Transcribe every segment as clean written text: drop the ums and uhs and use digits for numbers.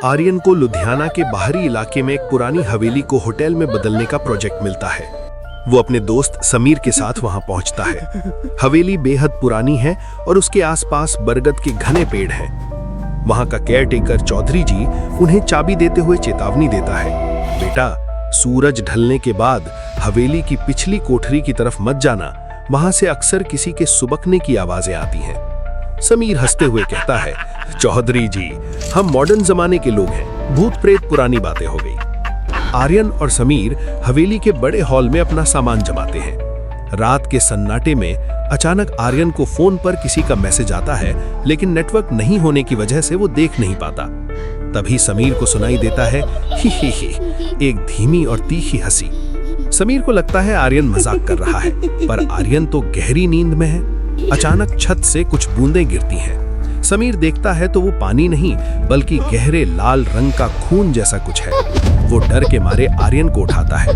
आर्यन को लुधियाना के बाहरी इलाके में एक पुरानी हवेली को होटल में बदलने का प्रोजेक्ट मिलता है। वो अपने दोस्त समीर के साथ वहां पहुंचता है। हवेली बेहद पुरानी है और उसके आसपास बरगद के घने पेड़ हैं। वहां का केयरटेकर चौधरी जी उन्हें चाबी देते हुए चेतावनी देता है, बेटा, सूरज ढलने के बाद हवेली की पिछली कोठरी की तरफ मत जाना, वहां से अक्सर किसी के सुबकने की आवाजें आती हैं। समीर हंसते हुए कहता है, चौधरी जी, हम मॉडर्न जमाने के लोग हैं, भूत प्रेत पुरानी बातें हो गई। आर्यन और समीर हवेली के बड़े हॉल में अपना सामान जमाते हैं। रात के सन्नाटे में अचानक आर्यन को फोन पर किसी का मैसेज आता है, लेकिन नेटवर्क नहीं होने की वजह से वो देख नहीं पाता। तभी समीर को सुनाई देता है ही ही, एक धीमी और तीखी हंसी। समीर को लगता है आर्यन मजाक कर रहा है, पर आर्यन तो गहरी नींद में है। अचानक छत से कुछ बूंदें गिरती हैं। समीर देखता है तो वो पानी नहीं बल्कि गहरे लाल रंग का खून जैसा कुछ है। वो डर के मारे आर्यन को उठाता है।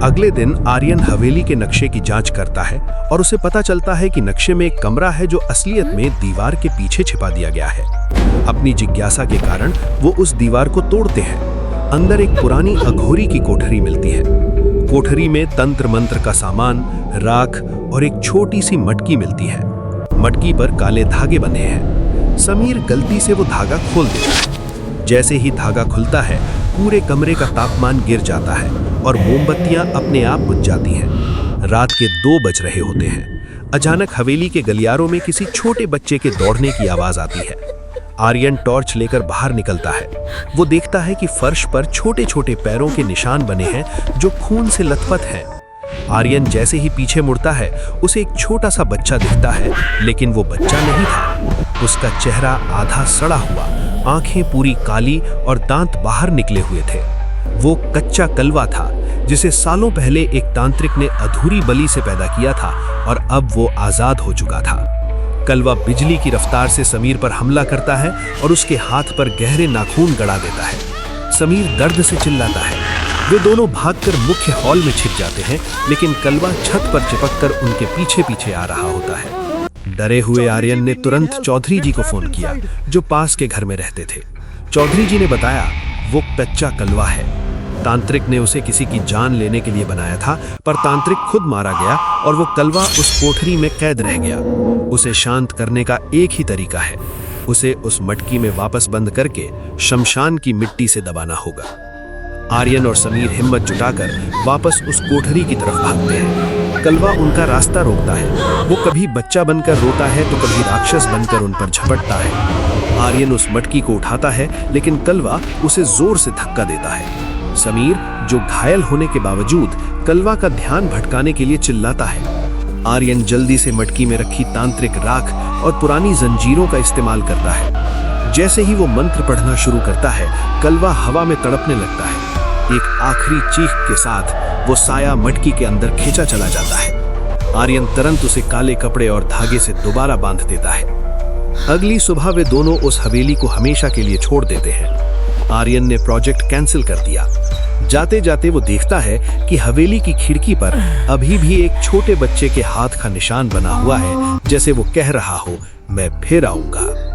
अगले दिन आर्यन हवेली के नक्शे की जांच करता है और उसे पता चलता है कि नक्शे में एक कमरा है जो असलियत में दीवार के पीछे छिपा दिया गया है। अपनी जिज्ञासा के कारण वो उस दीवार को तोड़ते हैं। अंदर एक पुरानी अघोरी की कोठरी मिलती है। कोठरी में तंत्र मंत्र का सामान, राख और एक छोटी सी मटकी मिलती है। मटकी पर काले धागे बंधे हैं। समीर गलती से वो धागा खोल देता है। जैसे ही धागा खुलता है, पूरे कमरे का तापमान गिर जाता है और मोमबत्तियां अपने आप बुझ जाती हैं। रात के 2 बज रहे होते हैं। अचानक हवेली के गलियारों में किसी छोटे बच्चे के दौड़ने की आवाज आती है। आर्यन टॉर्च लेकर बाहर निकलता है। वो देखता है कि फर्श पर छोटे छोटे पैरों के निशान बने हैं जो खून से लथपथ हैं। आर्यन जैसे ही पीछे मुड़ता है, उसे एक छोटा सा बच्चा दिखता है, लेकिन वो बच्चा नहीं था। उसका चेहरा आधा सड़ा हुआ, आंखें पूरी काली और दांत बाहर निकले हुए थे। वो कच्चा कलवा था जिसे सालों पहले एक तांत्रिक ने अधूरी बलि से पैदा किया था और अब वो आजाद हो चुका था। कलवा बिजली की रफ्तार से समीर पर हमला करता है और उसके हाथ पर गहरे नाखून गड़ा देता है। समीर दर्द से चिल्लाता है। वे दोनों भागकर मुख्य हॉल में छिप जाते हैं, लेकिन कलवा छत पर चिपककर उनके पीछे पीछे आ रहा होता है। डरे हुए आर्यन ने तुरंत चौधरी जी को फोन किया, जो पास के घर में रहते थे। चौधरी जी ने बताया, वो कच्चा कलवा है। तांत्रिक ने उसे किसी की जान लेने के लिए बनाया था, पर तांत्रिक खुद मारा गया और वो कलवा उस कोठरी में कैद रह गया। उसे शांत करने का एक ही तरीका है, उसे उस मटकी में वापस बंद करके शमशान की मिट्टी से दबाना होगा। आर्यन और समीर हिम्मत जुटाकर वापस उस कोठरी की तरफ भागते हैं। कलवा उनका रास्ता रोकता है। वो कभी बच्चा बनकर रोता है तो कभी राक्षस बनकर उन पर झपटता है। आर्यन उस मटकी को उठाता है, लेकिन कलवा उसे जोर से धक्का देता है। समीर, जो घायल होने के बावजूद कलवा का ध्यान भटकाने के लिए चिल्लाता है। आर्यन जल्दी से मटकी में रखी तांत्रिक राख और पुरानी जंजीरों का इस्तेमाल करता है। जैसे ही वो मंत्र पढ़ना शुरू करता है, कलवा हवा में तड़पने लगता है। एक आखिरी चीख के साथ वो साया मटकी के अंदर खींचा चला जाता है। आर्यन तुरंत उसे काले कपड़े और धागे से दोबारा बांध देता है। अगली सुबह वे दोनों उस हवेली को हमेशा के लिए छोड़ देते हैं। आर्यन ने प्रोजेक्ट कैंसिल कर दिया। जाते जाते वो देखता है कि हवेली की खिड़की पर अभी भी एक छोटे बच्चे के हाथ का निशान बना हुआ है, जैसे वो कह रहा हो, मैं फिर आऊंगा।